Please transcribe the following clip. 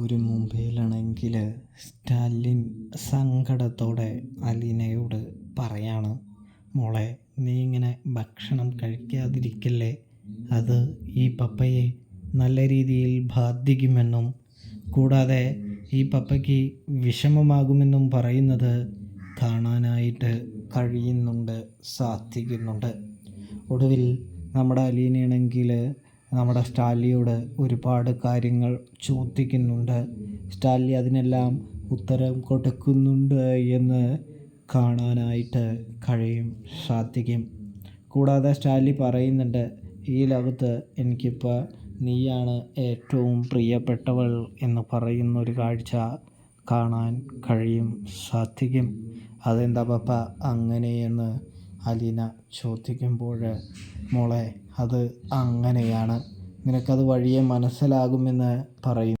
ഒരു മുംബൈയിലാണെങ്കിൽ സ്റ്റാലിൻ സങ്കടത്തോടെ അലീനയോട് പറയാണ്, മോളെ നീ ഇങ്ങനെ ഭക്ഷണം കഴിക്കാതിരിക്കല്ലേ, അത് ഈ പപ്പയെ നല്ല രീതിയിൽ ബാധിക്കുമെന്നും കൂടാതെ ഈ പപ്പയ്ക്ക് വിഷമമാകുമെന്നും പറയുന്നത് കാണാനായിട്ട് സാധിക്കുന്നുണ്ട്. ഒടുവിൽ നമ്മുടെ അലീനയാണെങ്കിൽ നമ്മുടെ സ്റ്റാലിയോട് ഒരുപാട് കാര്യങ്ങൾ ചോദിക്കുന്നുണ്ട്. സ്റ്റാലി അതിനെല്ലാം ഉത്തരം കൊടുക്കുന്നുണ്ട് എന്ന് കാണാനായിട്ട് സാധിക്കും. കൂടാതെ സ്റ്റാലി പറയുന്നുണ്ട്, ഈ ലോകത്ത് എനിക്കിപ്പോൾ നീയാണ് ഏറ്റവും പ്രിയപ്പെട്ടവൾ എന്ന് പറയുന്നൊരു കാഴ്ച കാണാൻ സാധിക്കും. അതെന്താ പപ്പ അങ്ങനെയെന്ന് അലീന ചോദിക്കുമ്പോൾ, മോളെ അത് അങ്ങനെയാണ്, നിനക്കത് വഴിയെ മനസ്സിലാകുമെന്ന് പറയും.